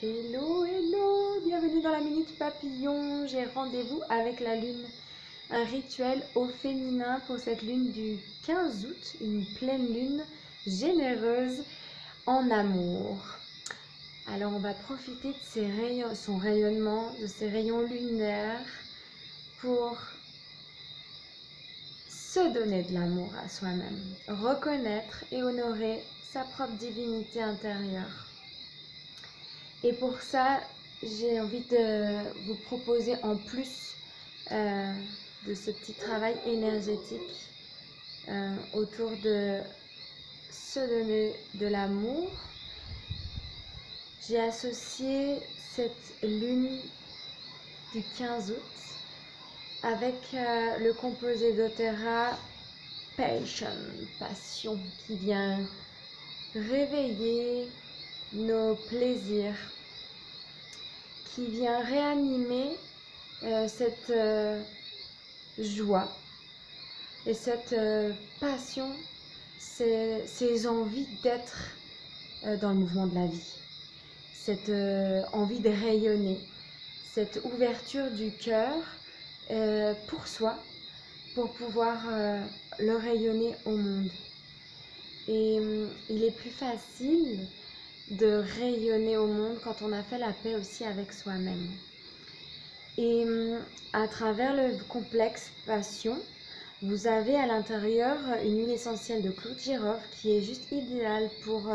Hello, hello, bienvenue dans la Minute Papillon. J'ai rendez-vous avec la lune. Un rituel au féminin pour cette lune du 15 août, une pleine lune généreuse en amour. Alors on va profiter de son rayonnement, de ses rayons lunaires pour se donner de l'amour à soi-même, reconnaître et honorer sa propre divinité intérieure. Et pour ça, j'ai envie de vous proposer en plus de ce petit travail énergétique autour de se donner de l'amour, j'ai associé cette lune du 15 août avec le composé doTERRA Passion, qui vient réveiller nos plaisirs, qui vient réanimer cette joie et cette passion, ces envies d'être dans le mouvement de la vie, cette envie de rayonner, cette ouverture du cœur pour soi, pour pouvoir le rayonner au monde. Et il est plus facile de rayonner au monde quand on a fait la paix aussi avec soi-même. Et à travers le complexe Passion, vous avez à l'intérieur une huile essentielle de clou de girofle qui est juste idéale pour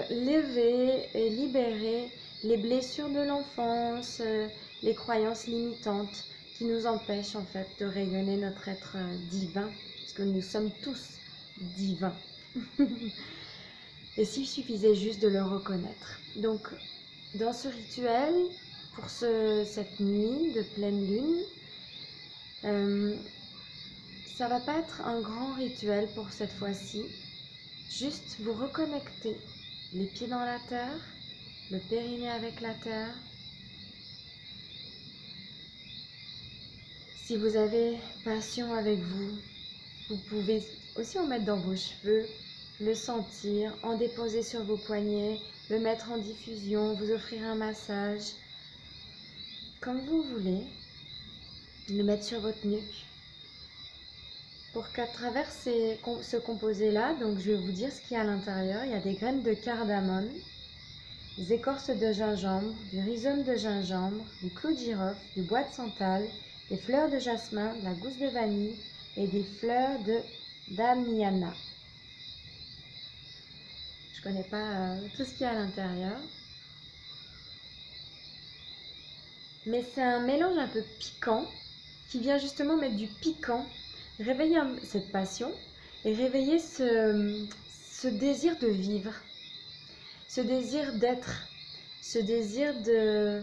lever et libérer les blessures de l'enfance, les croyances limitantes qui nous empêchent en fait de rayonner notre être divin, parce que nous sommes tous divins. Et s'il suffisait juste de le reconnaître. Donc, dans ce rituel, pour cette nuit de pleine lune, ça va pas être un grand rituel pour cette fois-ci. Juste vous reconnecter, les pieds dans la terre, le périnée avec la terre. Si vous avez passion avec vous, vous pouvez aussi en mettre dans vos cheveux, le sentir, en déposer sur vos poignets, le mettre en diffusion, vous offrir un massage, comme vous voulez, le mettre sur votre nuque. Pour qu'à travers ce composé-là, donc je vais vous dire ce qu'il y a à l'intérieur. Il y a des graines de cardamome, des écorces de gingembre, du rhizome de gingembre, du clou de girofle, du bois de santal, des fleurs de jasmin, de la gousse de vanille et des fleurs de damiana. Je ne connais pas tout ce qu'il y a à l'intérieur. Mais c'est un mélange un peu piquant qui vient justement mettre du piquant, réveiller cette passion et réveiller ce désir de vivre, ce désir d'être, ce désir de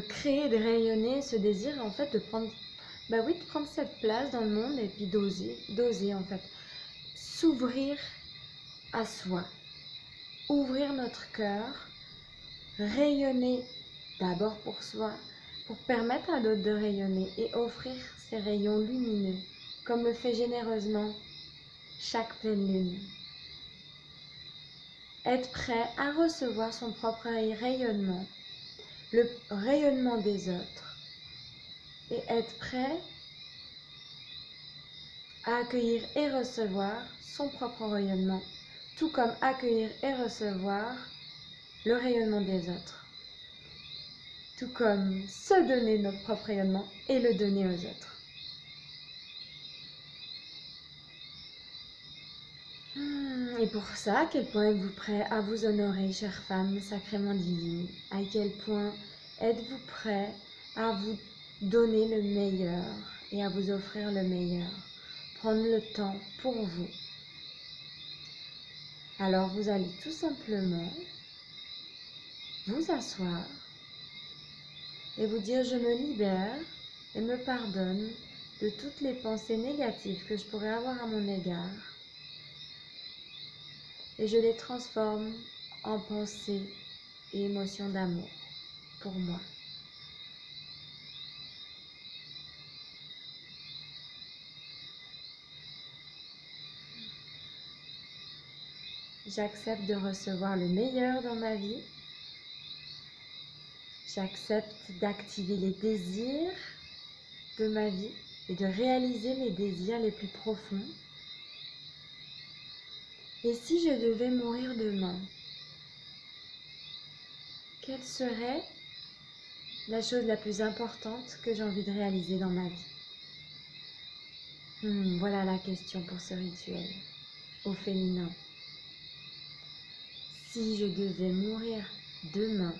créer, de rayonner, ce désir en fait de prendre, de prendre cette place dans le monde et puis d'oser en fait, s'ouvrir à soi, ouvrir notre cœur, rayonner d'abord pour soi, pour permettre à d'autres de rayonner et offrir ces rayons lumineux, comme le fait généreusement chaque pleine lune. Être prêt à recevoir son propre rayonnement, le rayonnement des autres, et être prêt à accueillir et recevoir son propre rayonnement, tout comme accueillir et recevoir le rayonnement des autres. Tout comme se donner notre propre rayonnement et le donner aux autres. Et pour ça, à quel point êtes-vous prêt à vous honorer, chère femme sacrément divine? À quel point êtes-vous prêt à vous donner le meilleur et à vous offrir le meilleur? Prendre le temps pour vous. Alors vous allez tout simplement vous asseoir et vous dire: je me libère et me pardonne de toutes les pensées négatives que je pourrais avoir à mon égard. Et je les transforme en pensées et émotions d'amour pour moi. J'accepte de recevoir le meilleur dans ma vie J'accepte d'activer les désirs de ma vie et de réaliser mes désirs les plus profonds. Et si je devais mourir demain, quelle serait la chose la plus importante que j'ai envie de réaliser dans ma vie? Voilà la question pour ce rituel au féminin. Si je devais mourir demain,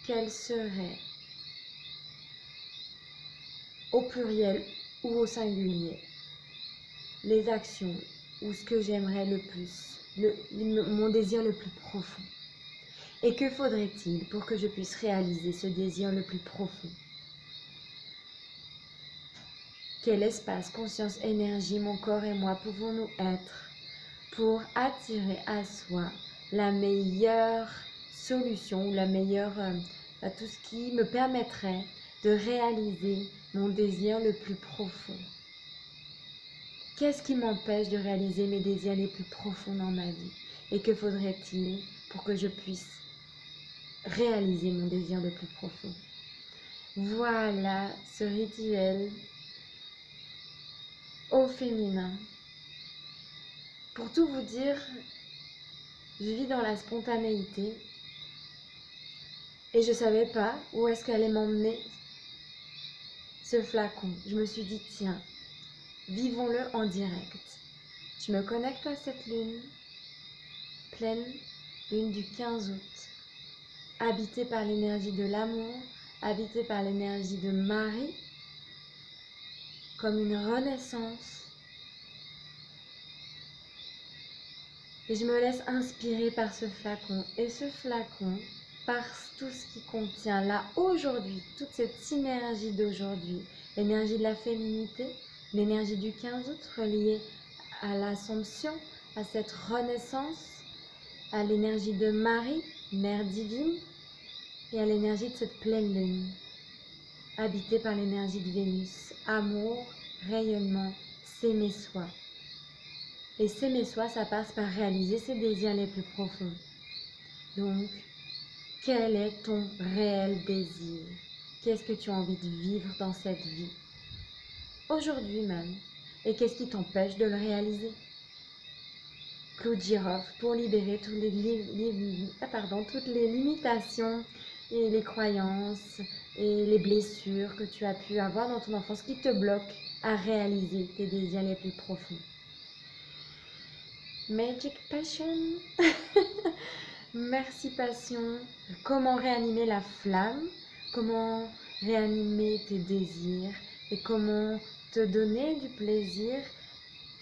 quelle serait, au pluriel ou au singulier, les actions ou ce que j'aimerais le plus, mon désir le plus profond? Et que faudrait-il pour que je puisse réaliser ce désir le plus profond? Quel espace, conscience, énergie, mon corps et moi pouvons-nous être pour attirer à soi la meilleure solution ou la meilleure, tout ce qui me permettrait de réaliser mon désir le plus profond? Qu'est-ce qui m'empêche de réaliser mes désirs les plus profonds dans ma vie? Et que faudrait-il pour que je puisse réaliser mon désir le plus profond? Voilà ce rituel au féminin. Pour tout vous dire, je vis dans la spontanéité et je ne savais pas où est-ce qu'allait m'emmener ce flacon. Je me suis dit, tiens, vivons-le en direct. Je me connecte à cette lune, pleine lune du 15 août, habitée par l'énergie de l'amour, habitée par l'énergie de Marie, comme une renaissance. Et je me laisse inspirer par ce flacon. Et ce flacon, par tout ce qui contient là, aujourd'hui, toute cette synergie d'aujourd'hui, l'énergie de la féminité, l'énergie du 15 août reliée à l'Assomption, à cette renaissance, à l'énergie de Marie, Mère divine, et à l'énergie de cette pleine lune, habitée par l'énergie de Vénus, amour, rayonnement, s'aimer soi. Et s'aimer soi, ça passe par réaliser ses désirs les plus profonds. Donc, quel est ton réel désir? Qu'est-ce que tu as envie de vivre dans cette vie? Aujourd'hui même. Et qu'est-ce qui t'empêche de le réaliser? Clou de girofle pour libérer toutes les limitations et les croyances et les blessures que tu as pu avoir dans ton enfance qui te bloquent à réaliser tes désirs les plus profonds. Magic Passion. Merci Passion. Comment réanimer la flamme? Comment réanimer tes désirs? Et comment te donner du plaisir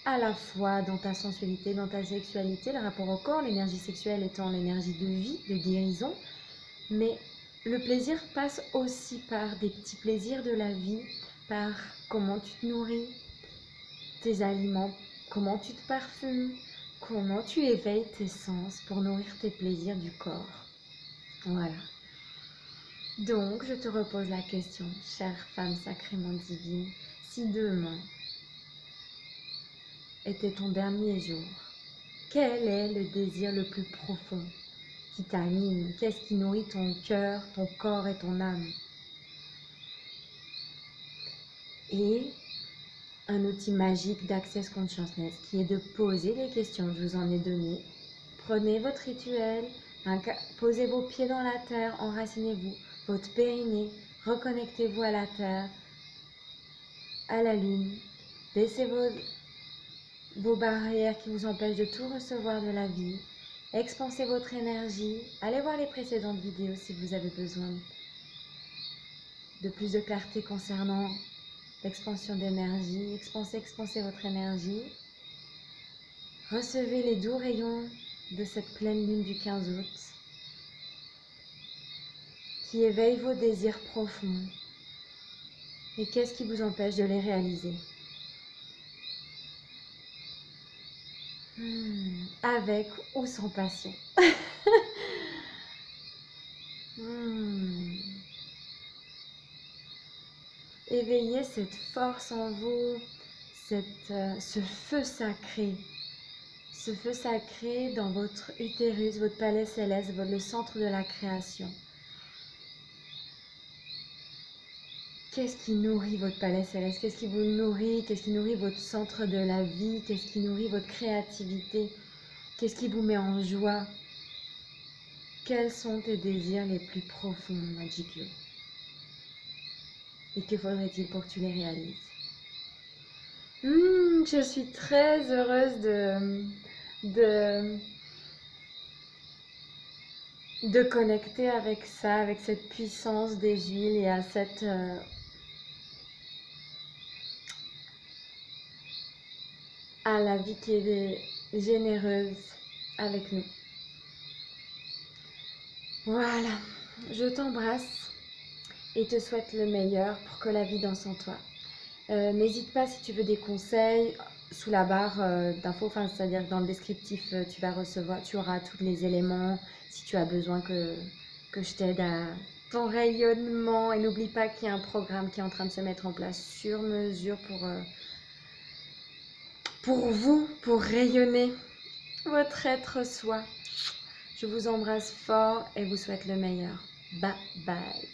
à la fois dans ta sensualité, dans ta sexualité, le rapport au corps, l'énergie sexuelle étant l'énergie de vie, de guérison. Mais le plaisir passe aussi par des petits plaisirs de la vie, par comment tu te nourris, tes aliments, comment tu te parfumes, comment tu éveilles tes sens pour nourrir tes plaisirs du corps. Voilà. Donc, je te repose la question, chère femme sacrément divine, si demain était ton dernier jour, quel est le désir le plus profond qui t'anime? Qu'est-ce qui nourrit ton cœur, ton corps et ton âme? Et un outil magique d'Access Consciousness qui est de poser les questions, je vous en ai donné. Prenez votre rituel, posez vos pieds dans la terre, enracinez-vous, votre périnée, reconnectez-vous à la terre, à la lune, baissez vos barrières qui vous empêchent de tout recevoir de la vie, expansez votre énergie, allez voir les précédentes vidéos si vous avez besoin de plus de clarté concernant l'expansion d'énergie, expansez votre énergie. Recevez les doux rayons de cette pleine lune du 15 août qui éveille vos désirs profonds. Et qu'est-ce qui vous empêche de les réaliser? Avec ou sans passion. Éveillez cette force en vous, ce feu sacré dans votre utérus, votre palais céleste, le centre de la création. Qu'est-ce qui nourrit votre palais céleste? Qu'est-ce qui vous nourrit? Qu'est-ce qui nourrit votre centre de la vie? Qu'est-ce qui nourrit votre créativité? Qu'est-ce qui vous met en joie? Quels sont tes désirs les plus profonds, Magic You? Et que faudrait-il pour que tu les réalises? Je suis très heureuse de connecter avec ça, avec cette puissance des huiles et à à la vie qui est généreuse avec nous. Voilà, je t'embrasse et te souhaite le meilleur pour que la vie danse en toi. N'hésite pas si tu veux des conseils sous la barre d'infos, c'est-à-dire dans le descriptif, tu auras tous les éléments si tu as besoin que je t'aide à ton rayonnement. Et n'oublie pas qu'il y a un programme qui est en train de se mettre en place sur mesure pour vous, pour rayonner votre être soi. Je vous embrasse fort et vous souhaite le meilleur. Bye bye.